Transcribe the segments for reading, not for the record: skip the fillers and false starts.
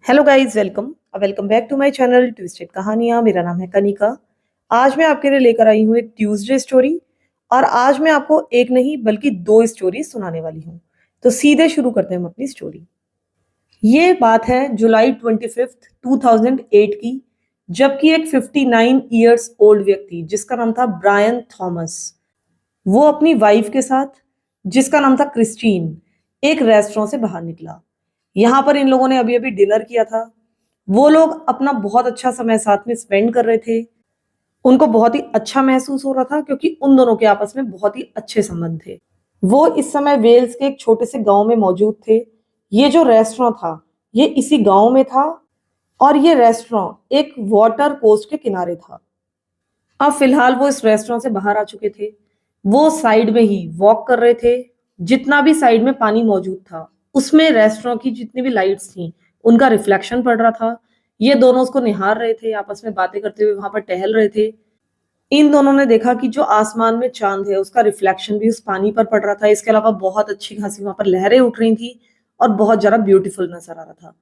Hello guys, welcome welcome back to my channel Twisted Kahaniyan. मेरा नाम है कनिका। आज मैं आपके लिए लेकर आई हूँ एक ट्यूसडे स्टोरी। और आज मैं आपको एक नहीं बल्कि दो स्टोरी सुनाने वाली हूँ। तो सीधे शुरू करते हैं हम अपनी स्टोरी। ये बात है जुलाई 25 2008 की, जबकि एक 59 ईयर्स ओल्ड व्यक्ति जिसका नाम था ब्रायन थॉमस, वो अपनी वाइफ के साथ, जिसका नाम था क्रिस्टीन, एक रेस्टोरेंट से बाहर निकला। यहाँ पर इन लोगों ने अभी अभी डिनर किया था। वो लोग अपना बहुत अच्छा समय साथ में स्पेंड कर रहे थे। उनको बहुत ही अच्छा महसूस हो रहा था क्योंकि उन दोनों के आपस में बहुत ही अच्छे संबंध थे। वो इस समय वेल्स के एक छोटे से गांव में मौजूद थे। ये जो रेस्टोरेंट था, ये इसी गांव में था। और ये रेस्टोरेंट एक वाटर कोस्ट के किनारे था। अब फिलहाल वो इस रेस्टोरेंट से बाहर आ चुके थे। वो साइड में ही वॉक कर रहे थे। जितना भी साइड में पानी मौजूद था, उसमें रेस्टोरेंट की जितनी भी लाइट्स थी, उनका रिफ्लेक्शन पड़ रहा था। ये दोनों उसको निहार रहे थे, आपस में बातें करते हुए वहां पर टहल रहे थे। इन दोनों ने देखा कि जो आसमान में चांद है, उसका रिफ्लेक्शन भी उस पानी पर पड़ रहा था। इसके अलावा बहुत अच्छी खासी वहां पर लहरें उठ रही थी और बहुत ज्यादा ब्यूटीफुल नजर आ रहा था।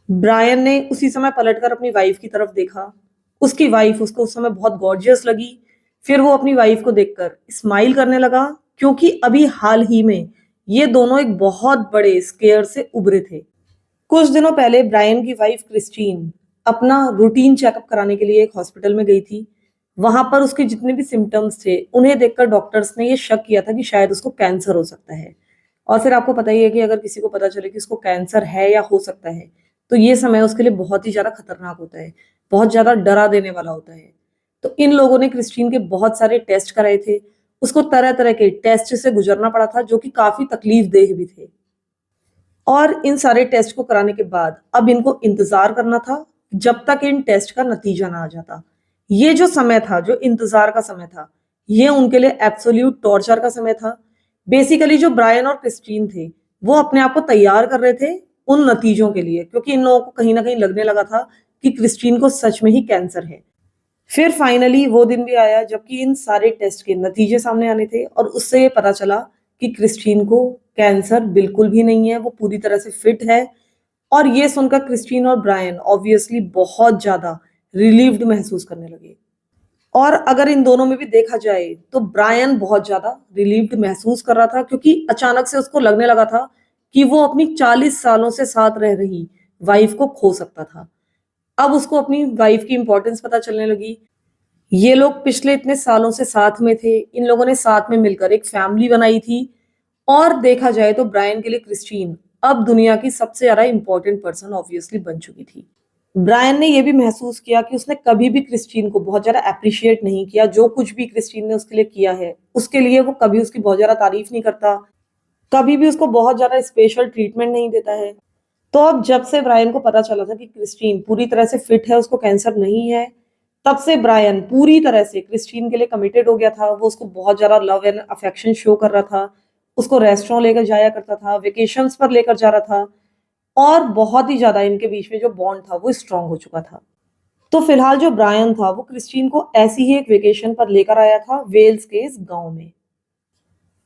ब्रायन ने उसी समय पलटकर अपनी वाइफ की तरफ देखा। उसकी वाइफ उसको उस समय बहुत गॉर्जियस लगी। फिर वो अपनी वाइफ को देखकर स्माइल करने लगा, क्योंकि अभी हाल ही में ये दोनों एक बहुत बड़े स्केयर से उभरे थे। कुछ दिनों पहले ब्रायन की वाइफ क्रिस्टीन अपना रूटीन चेकअप कराने के लिए एक हॉस्पिटल में गई थी। वहां पर उसके जितने भी सिम्टम्स थे, उन्हें देखकर डॉक्टर्स ने ये शक किया था कि शायद उसको कैंसर हो सकता है। और फिर आपको पता ही है कि अगर किसी को पता चले कि उसको कैंसर है या हो सकता है, तो ये समय उसके लिए बहुत ही ज्यादा खतरनाक होता है, बहुत ज्यादा डरा देने वाला होता है। तो इन लोगों ने क्रिस्टीन के बहुत सारे टेस्ट कराए थे। उसको तरह तरह के टेस्ट से गुजरना पड़ा था, जो कि काफी तकलीफदेह भी थे। और इन सारे टेस्ट को कराने के बाद अब इनको इंतजार करना था, जब तक इन टेस्ट का नतीजा ना आ जाता। ये जो समय था, जो इंतजार का समय था, ये उनके लिए एब्सोल्यूट टॉर्चर का समय था। बेसिकली जो ब्रायन और क्रिस्टीन थे, वो अपने आप को तैयार कर रहे थे उन नतीजों के लिए, क्योंकि इन लोगों को कहीं ना कहीं लगने लगा था कि क्रिस्टीन को सच में ही कैंसर है। फिर फाइनली वो दिन भी आया जबकि इन सारे टेस्ट के नतीजे सामने आने थे, और उससे ये पता चला कि क्रिस्टीन को कैंसर बिल्कुल भी नहीं है, वो पूरी तरह से फिट है। और ये सुनकर क्रिस्टीन और ब्रायन ऑब्वियसली बहुत ज्यादा रिलीव्ड महसूस करने लगे। और अगर इन दोनों में भी देखा जाए तो ब्रायन बहुत ज्यादा रिलीव्ड महसूस कर रहा था, क्योंकि अचानक से उसको लगने लगा था कि वो अपनी 40 सालों से साथ रह रही वाइफ को खो सकता था। अब उसको अपनी वाइफ की इंपॉर्टेंस पता चलने लगी। ये लोग पिछले इतने सालों से साथ में थे, इन लोगों ने साथ में मिलकर एक फैमिली बनाई थी। और देखा जाए तो ब्रायन के लिए क्रिस्टीन अब दुनिया की सबसे ज्यादा इंपॉर्टेंट पर्सन ऑब्वियसली बन चुकी थी। ब्रायन ने यह भी महसूस किया कि उसने कभी भी क्रिस्टीन को बहुत ज्यादा अप्रिशिएट नहीं किया। जो कुछ भी क्रिस्टीन ने उसके लिए किया है, उसके लिए वो कभी उसकी बहुत ज्यादा तारीफ नहीं करता, कभी भी उसको बहुत ज्यादा स्पेशल ट्रीटमेंट नहीं देता है। तो अब जब से ब्रायन को पता चला था कि क्रिस्टीन पूरी तरह से फिट है, उसको कैंसर नहीं है, तब से ब्रायन पूरी तरह से क्रिस्टीन के लिए कमिटेड हो गया था। वो उसको बहुत ज्यादा लव एंड अफेक्शन शो कर रहा था। उसको रेस्टोरेंट लेकर जाया करता था, वेकेशंस पर लेकर जा रहा था। और बहुत ही ज्यादा इनके बीच में जो बॉन्ड था, वो स्ट्रांग हो चुका था। तो फिलहाल जो ब्रायन था, वो क्रिस्टीन को ऐसी ही एक वेकेशन पर लेकर आया था वेल्स के इस गांव में।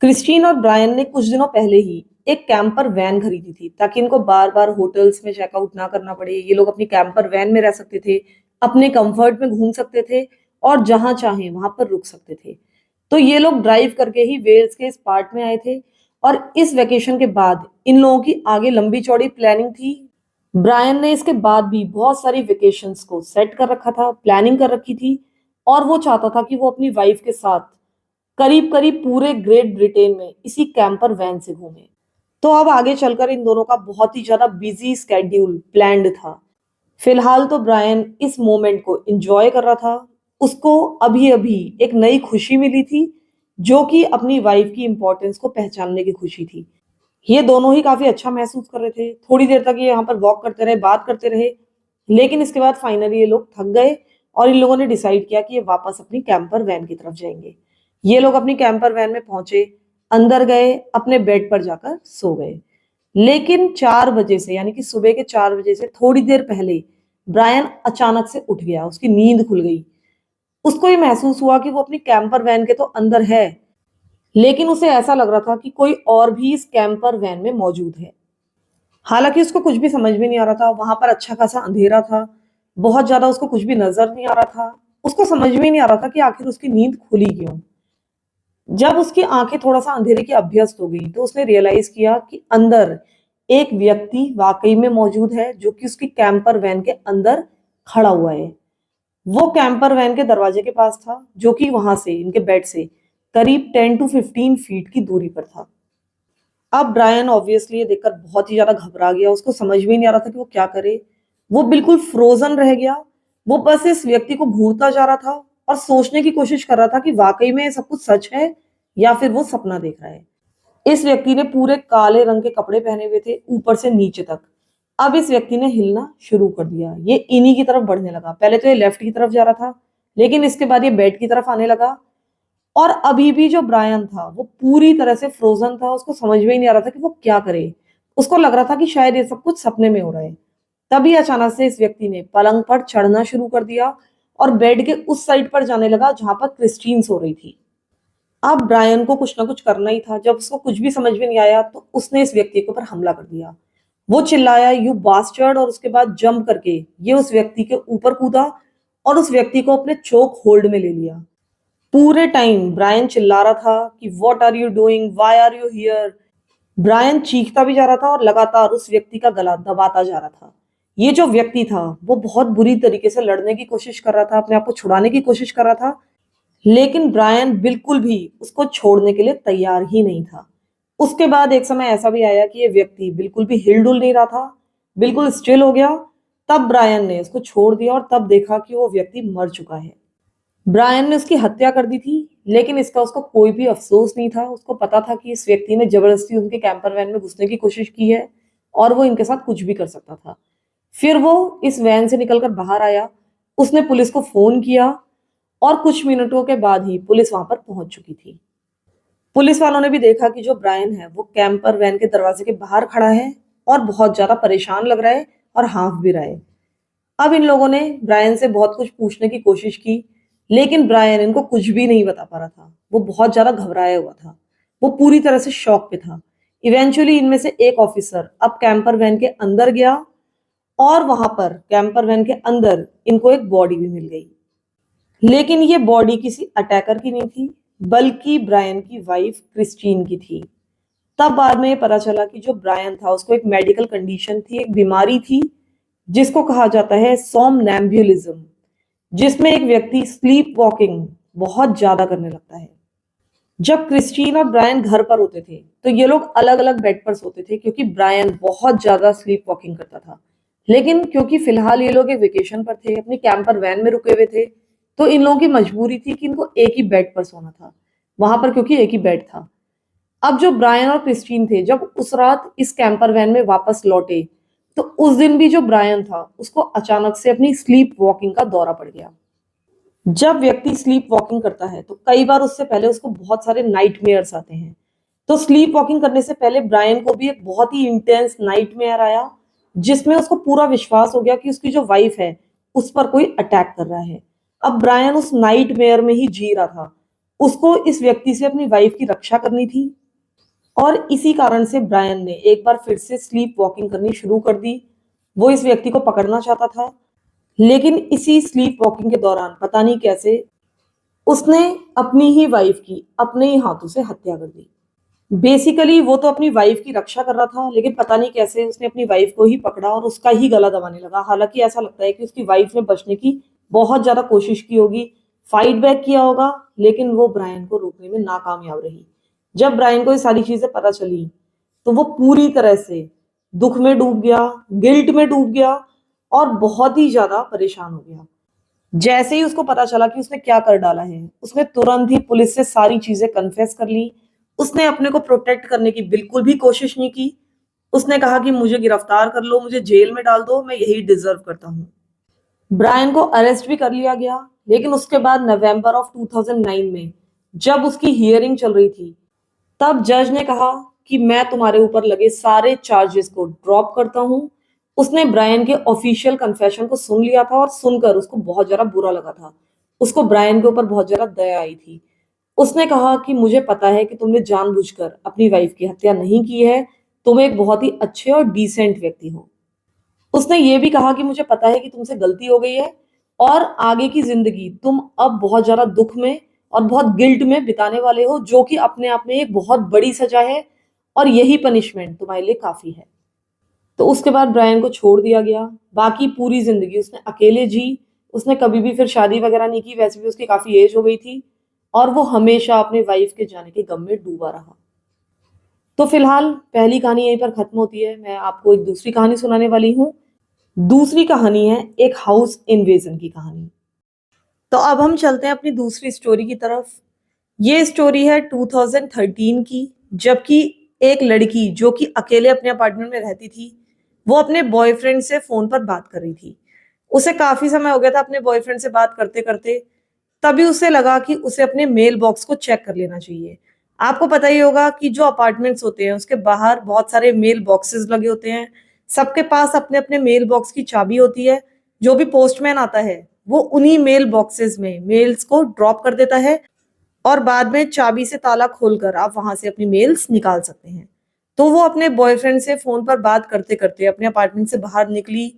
क्रिस्टीन और ब्रायन ने कुछ दिनों पहले ही एक कैंपर वैन खरीदी थी, ताकि इनको बार बार होटल्स में चेकआउट ना करना पड़े। ये लोग अपनी कैंपर वैन में रह सकते थे, अपने कंफर्ट में घूम सकते थे, और जहां चाहे वहां पर रुक सकते थे। तो ये लोग ड्राइव करके ही वेल्स के इस पार्ट में आए थे। और इस वेकेशन के बाद इन लोगों की आगे लंबी चौड़ी प्लानिंग थी। ब्रायन ने इसके बाद भी बहुत सारी वेकेशंस को सेट कर रखा था, प्लानिंग कर रखी थी। और वो चाहता था कि वो अपनी वाइफ के साथ करीब करीब पूरे ग्रेट ब्रिटेन में इसी कैंपर वैन से घूमे। तो अब आगे चलकर इन दोनों का बहुत ही ज्यादा बिजी स्केड्यूल प्लान्ड था। फिलहाल तो ब्रायन इस मोमेंट को एंजॉय कर रहा था। उसको अभी अभी एक नई खुशी मिली थी, जो कि अपनी वाइफ की इंपॉर्टेंस को पहचानने की खुशी थी। ये दोनों ही काफी अच्छा महसूस कर रहे थे। थोड़ी देर तक ये यहाँ पर वॉक करते रहे, बात करते रहे, लेकिन इसके बाद फाइनली ये लोग थक गए। और इन लोगों ने डिसाइड किया कि ये वापस अपनी कैंपर वैन की तरफ जाएंगे। ये लोग अपनी कैंपर वैन में पहुंचे, अंदर गए, अपने बेड पर जाकर सो गए। लेकिन 4 बजे से, यानी कि सुबह के 4 बजे से थोड़ी देर पहले ब्रायन अचानक से उठ गया, उसकी नींद खुल गई। उसको ये महसूस हुआ कि वो अपनी कैंपर वैन के तो अंदर है, लेकिन उसे ऐसा लग रहा था कि कोई और भी इस कैंपर वैन में मौजूद है। हालाँकि उसको कुछ भी समझ में नहीं आ रहा था, वहाँ पर अच्छा खासा अंधेरा था, बहुत ज़्यादा उसको कुछ भी नज़र नहीं आ रहा था। उसको समझ में ही नहीं आ रहा था कि आखिर उसकी नींद खुली क्यों? जब उसकी आँखें थोड़ा-सा अंधेरे की अभ्यस्त हो गई, तो उसने रियलाइज़ किया कि अंदर एक व्यक्ति वाक़ई में मौजूद है, जो कि उसकी कैंपर वैन के अंदर खड़ा हुआ है। वो कैंपर वैन के दरवाजे के पास था, जो कि वहाँ से, इनके बेड से करीब 10 टू 15 फीट की दूरी पर था। अब ब्रायन ऑब्वियसली ये देखकर बहुत ही ज़्यादा घबरा गया, उसको समझ में ही नहीं आ रहा था कि वो क्या करे। वो बिल्कुल फ्रोज़न रह गया, वो बस इस व्यक्ति को घूरता जा रहा था और सोचने की कोशिश कर रहा था कि वाक़ई में ये सब कुछ सच है या फिर वो सपना देख रहा है। इस व्यक्ति ने पूरे काले रंग के कपड़े पहने हुए थे, ऊपर से नीचे तक। अब इस व्यक्ति ने हिलना शुरू कर दिया, ये इन्हीं की तरफ बढ़ने लगा। पहले तो ये लेफ्ट की तरफ जा रहा था, लेकिन इसके बाद ये बेड की तरफ आने लगा और अभी भी जो ब्रायन था, वो पूरी तरह से फ्रोज़न था, उसको समझ में ही नहीं आ रहा था कि वो क्या करे? उसको लग रहा था कि शायद ये सब कुछ सपने में हो रहा है। तभी अचानक से इस व्यक्ति ने पलंग पर चढ़ना शुरू कर दिया और बेड के उस साइड पर जाने लगा जहाँ पर क्रिस्टीन सो रही थी। अब ब्रायन को कुछ ना कुछ करना ही था, जब उसको कुछ भी समझ में नहीं आया तो उसने इस व्यक्ति के ऊपर हमला कर दिया। वो चिल्लाया यू बास्टर्ड और उसके बाद जंप करके ये उस व्यक्ति के ऊपर कूदा और उस व्यक्ति को अपने चोक होल्ड में ले लिया। पूरे टाइम ब्रायन चिल्ला रहा था कि what are you doing, why are you here. Brian चीखता भी जा रहा था और लगातार उस व्यक्ति का गला दबाता जा रहा था। ये जो व्यक्ति था वो बहुत बुरी तरीके से लड़ने की कोशिश कर रहा था, अपने आप को छुड़ाने की कोशिश कर रहा था, लेकिन ब्रायन बिल्कुल भी उसको छोड़ने के लिए तैयार ही नहीं था। उसके बाद एक समय ऐसा भी आया कि ये व्यक्ति बिल्कुल भी हिल-डुल नहीं रहा था, बिल्कुल स्टिल हो गया। तब ब्रायन ने उसको छोड़ दिया और तब देखा कि वो व्यक्ति मर चुका है। ब्रायन ने उसकी हत्या कर दी थी, लेकिन इसका उसको कोई भी अफ़सोस नहीं था। उसको पता था कि इस व्यक्ति ने ज़बरदस्ती उनके कैंपर वैन में घुसने की कोशिश की है और वो इनके साथ कुछ भी कर सकता था। फिर वो इस वैन से निकलकर बाहर आया, उसने पुलिस को फ़ोन किया और कुछ मिनटों के बाद ही पुलिस वहाँ पर पहुँच चुकी थी। पुलिस वालों ने भी देखा कि जो ब्रायन है, वो कैंपर वैन के दरवाजे के बाहर खड़ा है और बहुत ज़्यादा परेशान लग रहा है और हाँफ भी रहा है। अब इन लोगों ने ब्रायन से बहुत कुछ पूछने की कोशिश की, लेकिन ब्रायन इनको कुछ भी नहीं बता पा रहा था। वो बहुत ज़्यादा घबराया हुआ था। वो पूरी तरह से शॉक पे था। इवेंचुअली इनमें से एक ऑफिसर अब कैंपर वैन के अंदर गया और वहाँ पर कैंपर वैन के अंदर इनको एक बॉडी भी मिल गई। लेकिन ये बॉडी किसी अटैकर की नहीं थी, बल्कि ब्रायन की वाइफ क्रिस्टीन की थी। तब बाद में ये पता चला कि जो ब्रायन था उसको एक मेडिकल कंडीशन थी, एक बीमारी थी जिसको कहा जाता है सोमनैम्बुलिज्म, जिसमें एक व्यक्ति स्लीप वॉकिंग बहुत ज्यादा करने लगता है। जब क्रिस्टीन और ब्रायन घर पर होते थे तो ये लोग अलग अलग बेड पर सोते थे, क्योंकि ब्रायन बहुत ज्यादा स्लीप वॉकिंग करता था। लेकिन क्योंकि फिलहाल ये लोग एक वेकेशन पर थे, अपनी कैंपर वैन में रुके हुए थे, तो इन लोगों की मजबूरी थी कि इनको एक ही बेड पर सोना था, वहां पर क्योंकि एक ही बेड था। अब जो ब्रायन और क्रिस्टीन थे, जब उस रात इस कैंपर वैन में वापस लौटे, तो उस दिन भी जो ब्रायन था उसको अचानक से अपनी स्लीप वॉकिंग का दौरा पड़ गया। जब व्यक्ति स्लीप वॉकिंग करता है तो कई बार उससे पहले उसको बहुत सारे नाइटमेयर्स आते हैं। तो स्लीप वॉकिंग करने से पहले ब्रायन को भी एक बहुत ही इंटेंस नाइटमेयर आया, जिसमें उसको पूरा विश्वास हो गया कि उसकी जो वाइफ है उस पर कोई अटैक कर रहा है। अब ब्रायन उस नाइटमेयर में ही जी रहा था। उसको इस व्यक्ति से अपनी वाइफ की रक्षा करनी थी और इसी कारण से ब्रायन ने एक बार फिर से स्लीप वॉकिंग करनी शुरू कर दी। वो इस व्यक्ति को पकड़ना चाहता था, लेकिन इसी स्लीप वॉकिंग के दौरान पता नहीं कैसे उसने अपनी ही वाइफ की अपने ही हाथों से हत्या कर दी। बेसिकली वो तो अपनी वाइफ की रक्षा कर रहा था, लेकिन पता नहीं कैसे उसने अपनी वाइफ को ही पकड़ा और उसका ही गला दबाने लगा। हालांकि ऐसा लगता है कि उसकी वाइफ ने बचने की बहुत ज्यादा कोशिश की होगी, फाइट बैक किया होगा, लेकिन वो ब्रायन को रोकने में नाकामयाब रही। जब ब्रायन को ये सारी चीजें पता चली तो वो पूरी तरह से दुख में डूब गया, गिल्ट में डूब गया और बहुत ही ज्यादा परेशान हो गया। जैसे ही उसको पता चला कि उसने क्या कर डाला है, उसने तुरंत ही पुलिस से सारी चीजें कन्फेस कर ली। उसने अपने को प्रोटेक्ट करने की बिल्कुल भी कोशिश नहीं की। उसने कहा कि मुझे गिरफ्तार कर लो, मुझे जेल में डाल दो, मैं यही डिजर्व करता हूँ। ब्रायन को अरेस्ट भी कर लिया गया, लेकिन उसके बाद नवंबर ऑफ 2009 में जब उसकी हियरिंग चल रही थी, तब जज ने कहा कि मैं तुम्हारे ऊपर लगे सारे चार्जेस को ड्रॉप करता हूं। उसने ब्रायन के ऑफिशियल कन्फेशन को सुन लिया था और सुनकर उसको बहुत ज्यादा बुरा लगा था। उसको ब्रायन के ऊपर बहुत ज्यादा दया आई थी। उसने कहा कि मुझे पता है कि तुमने जानबूझकर अपनी वाइफ की हत्या नहीं की है, तुम एक बहुत ही अच्छे और डिसेंट व्यक्ति हो। उसने ये भी कहा कि मुझे पता है कि तुमसे गलती हो गई है और आगे की जिंदगी तुम अब बहुत ज्यादा दुख में और बहुत गिल्ट में बिताने वाले हो, जो कि अपने आप में एक बहुत बड़ी सजा है और यही पनिशमेंट तुम्हारे लिए काफी है। तो उसके बाद ब्रायन को छोड़ दिया गया। बाकी पूरी जिंदगी उसने अकेले जी। उसने कभी भी फिर शादी वगैरह नहीं की, वैसे भी उसकी काफी एज हो गई थी और वो हमेशा अपने वाइफ के जाने के गम में डूबा रहा। तो फिलहाल पहली कहानी यहीं पर खत्म होती है। मैं आपको एक दूसरी कहानी सुनाने वाली हूँ। दूसरी कहानी है एक हाउस इन्वेजन की कहानी। तो अब हम चलते हैं अपनी दूसरी स्टोरी की तरफ। ये स्टोरी है 2013 की, जबकि एक लड़की जो कि अकेले अपने अपार्टमेंट में रहती थी, वो अपने बॉयफ्रेंड से फोन पर बात कर रही थी। उसे काफी समय हो गया था अपने बॉयफ्रेंड से बात करते करते। तभी उसे लगा कि उसे अपने मेल बॉक्स को चेक कर लेना चाहिए। आपको पता ही होगा कि जो अपार्टमेंट्स होते हैं उसके बाहर बहुत सारे मेल बॉक्सेस लगे होते हैं। सबके पास अपने अपने मेल बॉक्स की चाबी होती है। जो भी पोस्टमैन आता है वो उन्हीं मेल बॉक्सेस में मेल्स को ड्रॉप कर देता है और बाद में चाबी से ताला खोलकर आप वहां से अपनी मेल्स निकाल सकते हैं। तो वो अपने बॉयफ्रेंड से फोन पर बात करते करते अपने अपार्टमेंट से बाहर निकली।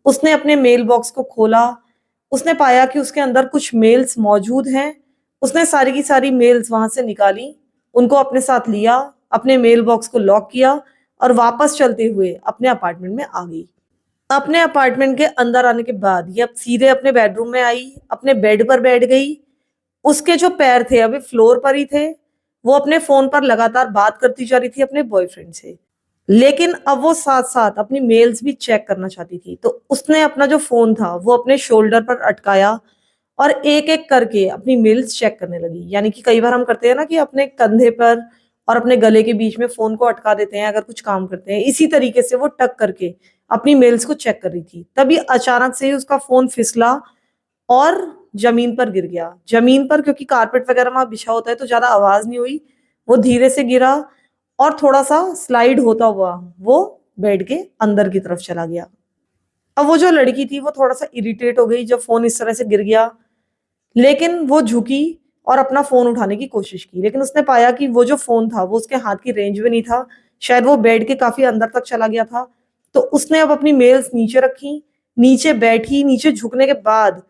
उसने अपने मेल बॉक्स को खोला। उसने पाया कि उसके अंदर कुछ मेल्स मौजूद हैं। उसने सारी की सारी मेल्स वहां से निकाली, उनको अपने साथ लिया, अपने मेल बॉक्स को लॉक किया और वापस चलते हुए अपने अपार्टमेंट में आ गई। अपने अपार्टमेंट के अंदर आने के बाद ये अब सीधे अपने बेडरूम में आई, अपने बेड पर बैठ गई। उसके जो पैर थे अभी फ्लोर पर ही थे। वो अपने फोन पर लगातार बात करती जा रही थी अपने बॉयफ्रेंड से, लेकिन अब वो साथ साथ अपनी मेल्स भी चेक करना चाहती थी। तो उसने अपना जो फोन था वो अपने शोल्डर पर अटकाया और एक एक करके अपनी मेल्स चेक करने लगी। यानी कि कई बार हम करते हैं ना कि अपने कंधे पर और अपने गले के बीच में फोन को अटका देते हैं अगर कुछ काम करते हैं, इसी तरीके से वो टक करके अपनी मेल्स को चेक कर रही थी। तभी अचानक से ही उसका फोन फिसला और जमीन पर गिर गया। जमीन पर क्योंकि कारपेट वगैरह वहां बिछा होता है तो ज्यादा आवाज नहीं हुई। वो धीरे से गिरा और थोड़ा सा स्लाइड होता हुआ वो बेड के अंदर की तरफ चला गया। अब वो जो लड़की थी वो थोड़ा सा इरिटेट हो गई जब फोन इस तरह से गिर गया, लेकिन वो झुकी और अपना फोन उठाने की कोशिश की। लेकिन उसने पाया कि वो जो फोन था वो उसके हाथ की रेंज में नहीं था, शायद वो बेड के काफी अंदर तक चला गया था। तो उसने अब अपनी मेल्स नीचे रखी, नीचे बैठी, नीचे झुकने के बाद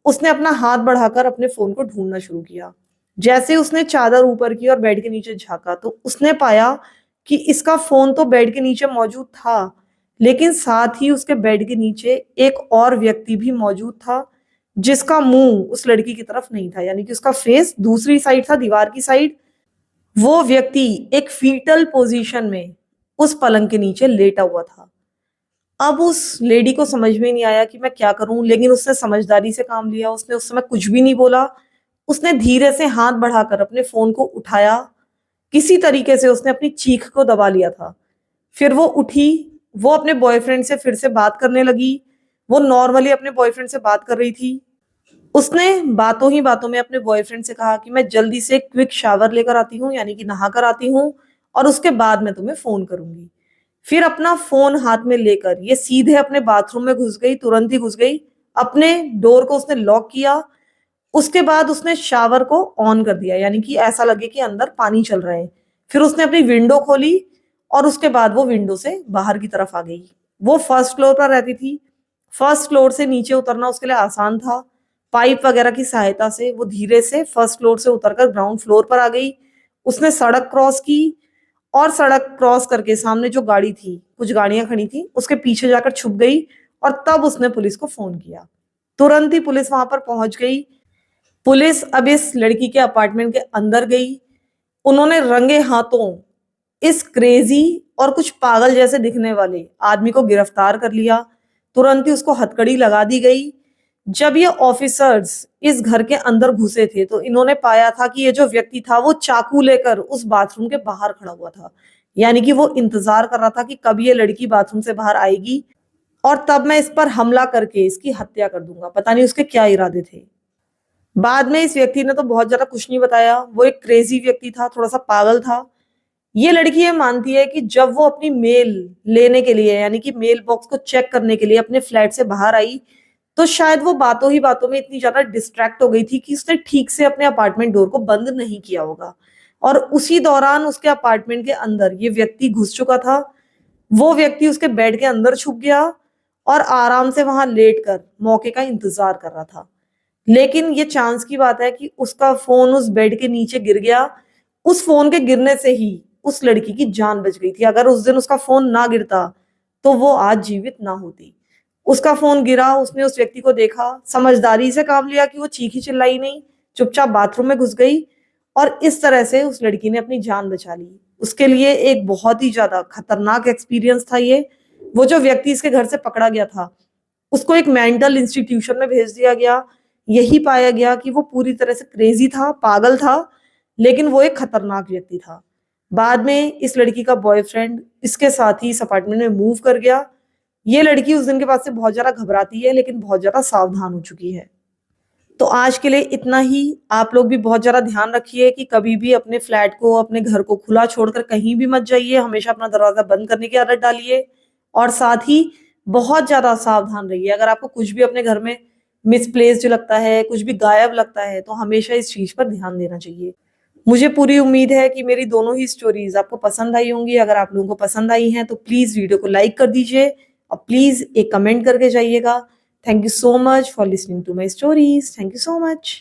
उसने अपना हाथ बढ़ाकर अपने फोन को ढूंढना शुरू किया। जैसे उसने चादर ऊपर की और बेड के नीचे झांका तो उसने पाया कि इसका फोन तो बेड के नीचे मौजूद था, लेकिन साथ ही उसके बेड के नीचे एक और व्यक्ति भी मौजूद था जिसका मुंह उस लड़की की तरफ नहीं था, यानी कि उसका फेस दूसरी साइड था, दीवार की साइड। वो व्यक्ति एक फीटल पोजीशन में उस पलंग के नीचे लेटा हुआ था। अब उस लेडी को समझ में नहीं आया कि मैं क्या करूं, लेकिन उसने समझदारी से काम लिया। उसने उस समय कुछ भी नहीं बोला। उसने धीरे से हाथ बढ़ाकर अपने फोन को उठाया। किसी तरीके से उसने अपनी चीख को दबा लिया था। फिर वो उठी, वो अपने बॉयफ्रेंड से फिर से बात करने लगी। वो नॉर्मली अपने बॉयफ्रेंड से बात कर रही थी। उसने बातों ही बातों में अपने बॉयफ्रेंड से कहा कि मैं जल्दी से क्विक शावर लेकर आती हूँ, यानी कि नहा कर आती हूँ और उसके बाद मैं तुम्हें फोन करूंगी। फिर अपना फोन हाथ में लेकर ये सीधे अपने बाथरूम में घुस गई, तुरंत ही घुस गई। अपने डोर को उसने लॉक किया। उसके बाद उसने शावर को ऑन कर दिया, यानी कि ऐसा लगे कि अंदर पानी चल रहा है। फिर उसने अपनी विंडो खोली और उसके बाद वो विंडो से बाहर की तरफ आ गई। वो फर्स्ट फ्लोर पर रहती थी। फर्स्ट फ्लोर से नीचे उतरना उसके लिए आसान था। पाइप वगैरह की सहायता से वो धीरे से फर्स्ट फ्लोर से उतरकर ग्राउंड फ्लोर पर आ गई। उसने सड़क क्रॉस की और सड़क क्रॉस करके सामने जो गाड़ी थी, कुछ गाड़ियां खड़ी थी, उसके पीछे जाकर छुप गई और तब उसने पुलिस को फोन किया। तुरंत ही पुलिस वहां पर पहुंच गई। पुलिस अब इस लड़की के अपार्टमेंट के अंदर गई। उन्होंने रंगे हाथों इस क्रेजी और कुछ पागल जैसे दिखने वाले आदमी को गिरफ्तार कर लिया। तुरंत ही उसको हथकड़ी लगा दी गई। जब ये ऑफिसर्स इस घर के अंदर घुसे थे तो इन्होंने पाया था कि ये जो व्यक्ति था वो चाकू लेकर उस बाथरूम के बाहर खड़ा हुआ था, यानी कि वो इंतजार कर रहा था कि कब ये लड़की बाथरूम से बाहर आएगी और तब मैं इस पर हमला करके इसकी हत्या कर दूंगा। पता नहीं उसके क्या इरादे थे। बाद में इस व्यक्ति ने तो बहुत ज्यादा कुछ नहीं बताया। वो एक क्रेजी व्यक्ति था, थोड़ा सा पागल था। ये लड़की ये मानती है कि जब वो अपनी मेल लेने के लिए, यानी कि मेल बॉक्स को चेक करने के लिए अपने फ्लैट से बाहर आई, तो शायद वो बातों ही बातों में इतनी ज्यादा डिस्ट्रैक्ट हो गई थी कि उसने ठीक से अपने अपार्टमेंट डोर को बंद नहीं किया होगा और उसी दौरान उसके अपार्टमेंट के अंदर ये व्यक्ति घुस चुका था। वो व्यक्ति उसके बेड के अंदर छुप गया और आराम से वहां लेटकर मौके का इंतजार कर रहा था। लेकिन ये चांस की बात है कि उसका फोन उस बेड के नीचे गिर गया। उस फोन के गिरने से ही उस लड़की की जान बच गई थी। अगर उस दिन उसका फोन ना गिरता तो वो आज जीवित ना होती। उसका फोन गिरा, उसने उस व्यक्ति को देखा, समझदारी से काम लिया कि वो चीखी चिल्लाई नहीं, चुपचाप बाथरूम में घुस गई और इस तरह से उस लड़की ने अपनी जान बचा ली। उसके लिए एक बहुत ही ज्यादा खतरनाक एक्सपीरियंस था ये। वो जो व्यक्ति इसके घर से पकड़ा गया था उसको एक मेंटल इंस्टीट्यूशन में भेज दिया गया। यही पाया गया कि वो पूरी तरह से क्रेजी था, पागल था, लेकिन वो एक खतरनाक व्यक्ति था। बाद में इस लड़की का बॉयफ्रेंड इसके साथ ही इस अपार्टमेंट में मूव कर गया। ये लड़की उस दिन के बाद से बहुत ज्यादा घबराती है, लेकिन बहुत ज्यादा सावधान हो चुकी है। तो आज के लिए इतना ही। आप लोग भी बहुत ज्यादा ध्यान रखिए कि कभी भी अपने फ्लैट को, अपने घर को खुला छोड़कर कहीं भी मत जाइए। हमेशा अपना दरवाजा बंद करने की आदत डालिए और साथ ही बहुत ज्यादा सावधान रहिए। अगर आपको कुछ भी अपने घर में मिसप्लेस्ड लगता है, कुछ भी गायब लगता है, तो हमेशा इस चीज पर ध्यान देना चाहिए। मुझे पूरी उम्मीद है कि मेरी दोनों ही स्टोरीज आपको पसंद आई होंगी। अगर आप लोगों को पसंद आई हैं तो प्लीज वीडियो को लाइक कर दीजिए और प्लीज एक कमेंट करके जाइएगा। Thank you so much for listening to my stories. Thank you so much.